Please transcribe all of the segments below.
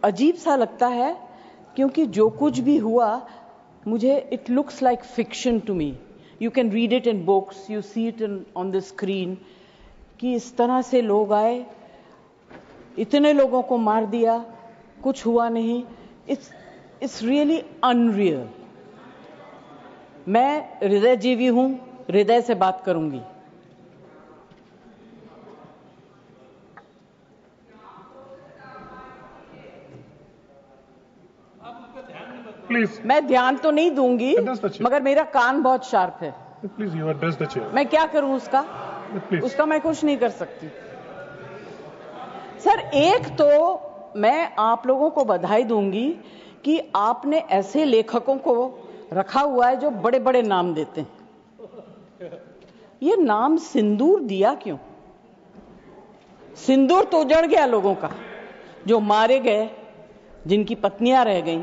अजीब सा लगता है, क्योंकि जो कुछ भी हुआ मुझे it looks like fiction to me. You can read it in books, you see it on the screen, कि इस तरह से लोग आए, इतने लोगों को मार दिया, कुछ हुआ नहीं. It's really unreal. मैं हृदयजीवी हूं, हृदय से बात करूंगी. प्लीज. मैं ध्यान तो नहीं दूंगी, मगर मेरा कान बहुत शार्प है. Please you address the chair. मैं क्या करूं उसका? प्लीज. उसका मैं कुछ नहीं कर सकती. सर, एक तो मैं आप लोगों को बधाई दूंगी कि आपने ऐसे लेखकों को रखा हुआ है जो बड़े बड़े नाम देते हैं. ये नाम सिंदूर दिया क्यों? सिंदूर तो उजड़ गया लोगों का, जो मारे गए, जिनकी पत्नियां रह गईं.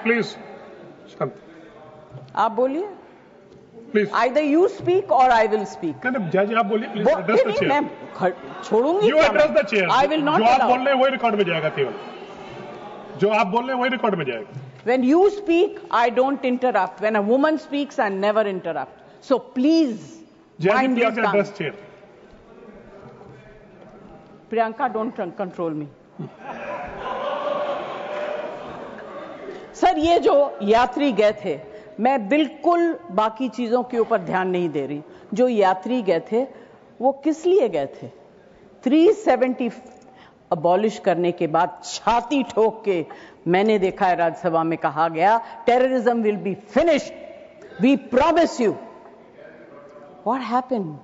प्लीज शांत. आप बोलिए. Please. Either you speak or I will speak. नहीं, जज आप बोलिए. Please address the chair. मैं छोड़ूंगी. You address the chair. I will not जो आप allow. बोल रहे हैं वही रिकॉर्ड में जाएगा. केवल जो आप बोल रहे हैं वही रिकॉर्ड में जाएगा. When you speak, I don't interrupt. When a woman speaks, I never interrupt. So please, mind your please tongue. Address chair. Priyanka, don't control me. Sir, ये जो यात्री गए थे, मैं बिल्कुल बाकी चीजों के ऊपर ध्यान नहीं दे रही. जो यात्री गए थे वो किस लिए गए थे? 370 अबॉलिश करने के बाद छाती ठोक के मैंने देखा है राज्यसभा में कहा गया, terrorism will be finished, we promise you. What happened?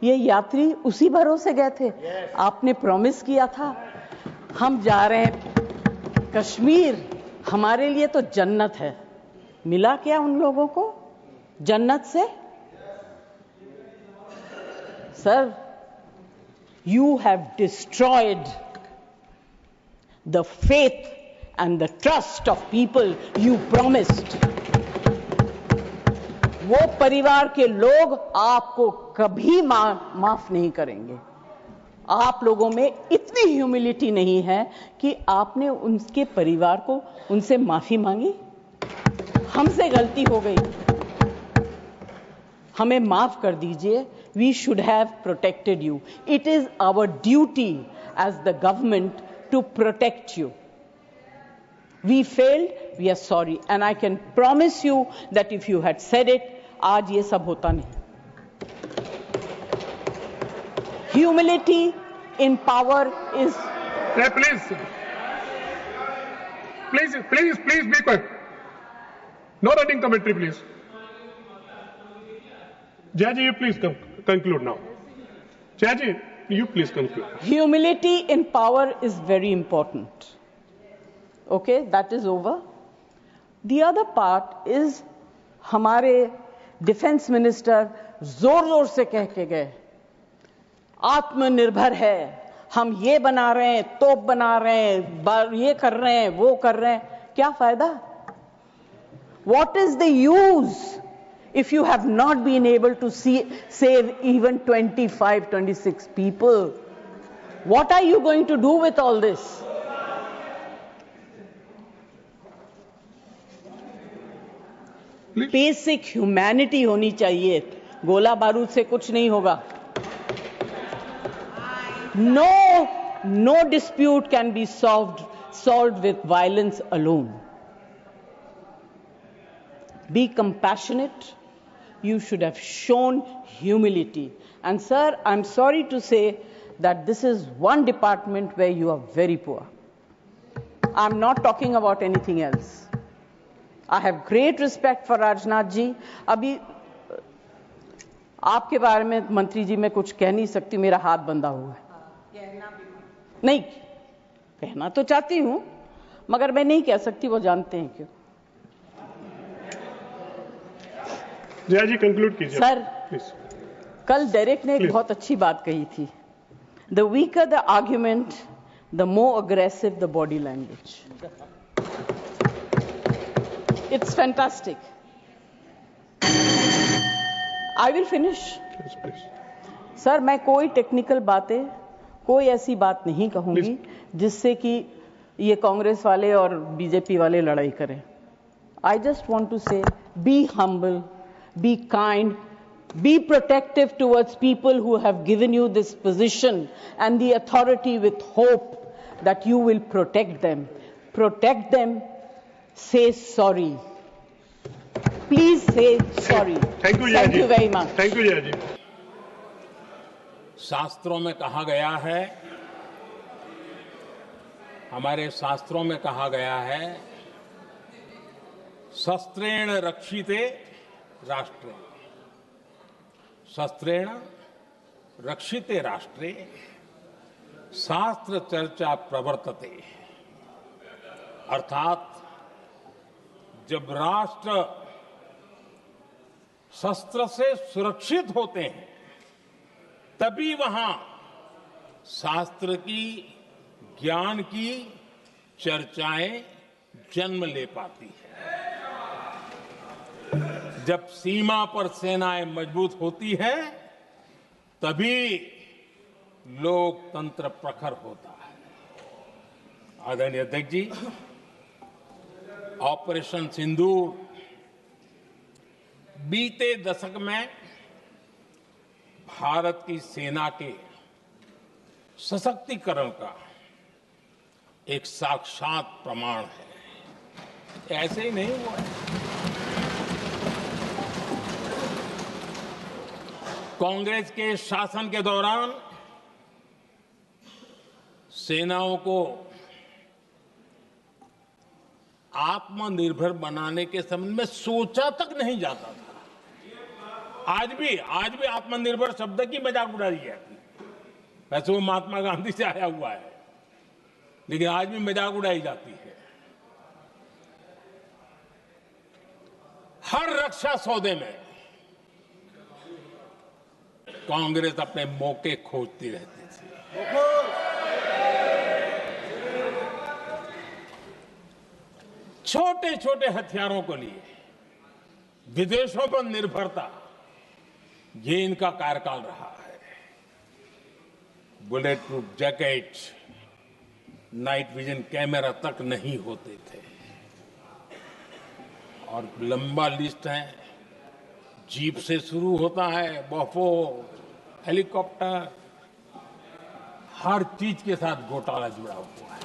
ये यात्री उसी भरोसे गए थे. आपने प्रॉमिस किया था हम जा रहे हैं कश्मीर, हमारे लिए तो जन्नत है. मिला क्या उन लोगों को जन्नत से? Sir, you have destroyed the faith and the trust of people you promised. वो परिवार के लोग आपको कभी माफ नहीं करेंगे. आप लोगों में इतनी ह्यूमिलिटी नहीं है कि आपने उनके परिवार को उनसे माफी मांगी. हमसे गलती हो गई, हमें माफ कर दीजिए. We should have protected you. It is our duty as the government to protect you. We failed, we are sorry. And I can promise you that if you had said it, आज ये सब होता नहीं. Humility in power is... Yeah, please. Please be quiet. No running commentary, please. Jaji, you please conclude now. Jaji, you please conclude. Humility in power is very important. Okay, that is over. The other part is हमारे defence minister जोर जोर से कह के गए, आत्मनिर्भर है, हम ये बना रहे हैं, तोप बना रहे हैं, ये कर रहे हैं, वो कर रहे हैं. क्या फायदा? What is the use if you have not been able to save even 25-26 people? What are you going to do with all this? Basic humanity होनी चाहिए. गोला बारूद से कुछ नहीं होगा. No dispute can be solved with violence alone. Be compassionate. You should have shown humility. And sir, I'm sorry to say that this is one department where you are very poor. I'm not talking about anything else. I have great respect for Rajnath ji. अभी आपके बारे में मंत्री जी मैं कुछ कह नहीं सकती, मेरा हाथ बंधा हुआ है. नहीं कहना तो चाहती हूं, मगर मैं नहीं कह सकती, वो जानते हैं क्यों. जया जी कंक्लूड कीजिए. Sir, please. कल डेरेक ने एक बहुत अच्छी बात कही थी. The weaker the argument, the more aggressive the body language. It's fantastic. I will finish. Yes, please. Sir, मैं कोई टेक्निकल बातें कोई ऐसी बात नहीं कहूंगी जिससे कि ये कांग्रेस वाले और बीजेपी वाले लड़ाई करें। I just want to say, be humble, be kind, be protective towards people who have given you this position and the authority with hope that you will protect them. Protect them, say sorry. Please say sorry. Thank you, Thank you very much. Thank you, Jaya ji. शास्त्रों में कहा गया है, हमारे शास्त्रों में कहा गया है, शस्त्रेण रक्षिते राष्ट्रे, शस्त्रेण रक्षिते राष्ट्रे शास्त्र चर्चा प्रवर्तते। अर्थात जब राष्ट्र शस्त्र से सुरक्षित होते हैं तभी वहां शास्त्र की, ज्ञान की चर्चाएं जन्म ले पाती है। जब सीमा पर सेनाएं मजबूत होती है तभी लोकतंत्र प्रखर होता है। आदरणीय अध्यक्ष जी, ऑपरेशन सिंदूर बीते दशक में भारत की सेना के सशक्तिकरण का एक साक्षात प्रमाण है। ऐसे ही नहीं हुआ है। कांग्रेस के शासन के दौरान सेनाओं को आत्मनिर्भर बनाने के संबंध में सोचा तक नहीं जाता था। आज भी आत्मनिर्भर शब्द की मजाक उड़ाई जाती है। वैसे वो महात्मा गांधी से आया हुआ है, लेकिन आज भी मजाक उड़ाई जाती है। हर रक्षा सौदे में कांग्रेस अपने मौके खोजती रहती थी। छोटे छोटे हथियारों को लिए विदेशों पर निर्भरता, ये इनका कार्यकाल रहा है। Bullet proof jacket, night vision camera तक नहीं होते थे और लंबा लिस्ट है। जीप से शुरू होता है, बफो, हेलीकॉप्टर, हर चीज के साथ घोटाला जुड़ा हुआ है।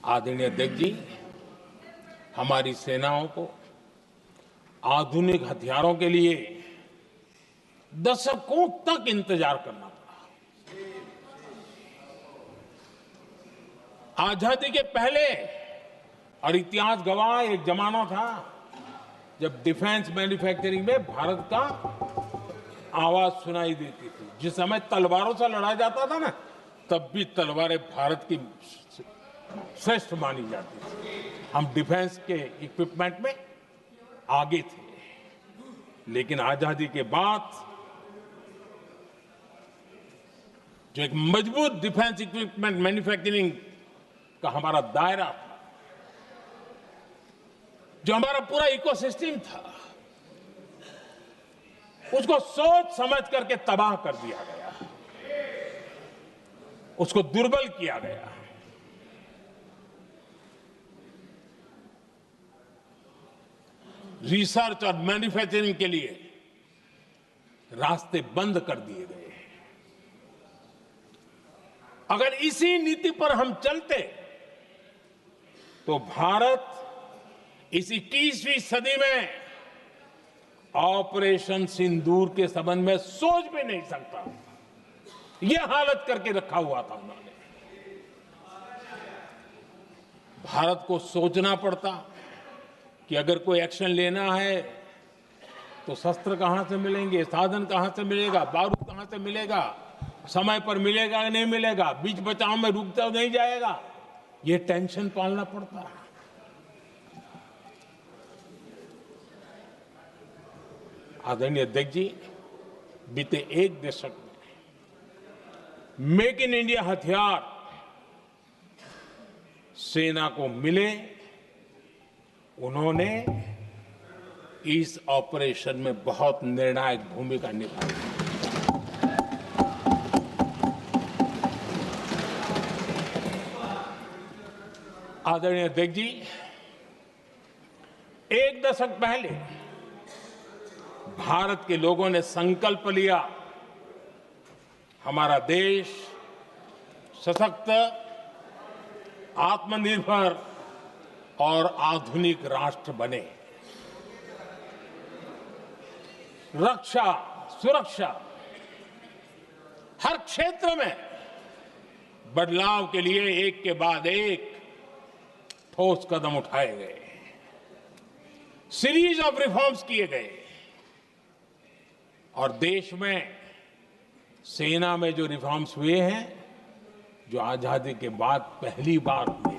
आदरणीय अध्यक्ष जी, हमारी सेनाओं को आधुनिक हथियारों के लिए दशकों तक इंतजार करना पड़ा। आजादी के पहले, और इतिहास गवाह, एक जमाना था जब डिफेंस मैन्युफैक्चरिंग में भारत का आवाज सुनाई देती थी। जिस समय तलवारों से लड़ा जाता था ना, तब भी तलवारें भारत की श्रेष्ठ मानी जाती थी। हम डिफेंस के इक्विपमेंट में आगे थे। लेकिन आजादी के बाद जो एक मजबूत डिफेंस इक्विपमेंट मैन्युफैक्चरिंग का हमारा दायरा था, जो हमारा पूरा इकोसिस्टम था, उसको सोच समझ करके तबाह कर दिया गया, उसको दुर्बल किया गया। रिसर्च और मैन्युफैक्चरिंग के लिए रास्ते बंद कर दिए गए। अगर इसी नीति पर हम चलते तो भारत इस 21वीं सदी में ऑपरेशन सिंदूर के संबंध में सोच भी नहीं सकता। यह हालत करके रखा हुआ था उन्होंने। भारत को सोचना पड़ता कि अगर कोई एक्शन लेना है तो शस्त्र कहां से मिलेंगे, साधन कहां से मिलेगा, बारूद कहां से मिलेगा, समय पर मिलेगा या नहीं मिलेगा, बीच बचाव में रुकता नहीं जाएगा, ये टेंशन पालना पड़ता है। आदरणीय अध्यक्ष जी, बीते एक दशक में मेक इन इंडिया हथियार सेना को मिले, उन्होंने इस ऑपरेशन में बहुत निर्णायक भूमिका निभाई। आदरणीय अध्यक्ष जी, एक दशक पहले भारत के लोगों ने संकल्प लिया, हमारा देश सशक्त, आत्मनिर्भर और आधुनिक राष्ट्र बने। रक्षा, सुरक्षा, हर क्षेत्र में बदलाव के लिए एक के बाद एक ठोस कदम उठाए गए, सीरीज ऑफ रिफॉर्म्स किए गए और देश में सेना में जो रिफॉर्म्स हुए हैं, जो आजादी के बाद पहली बार हुए,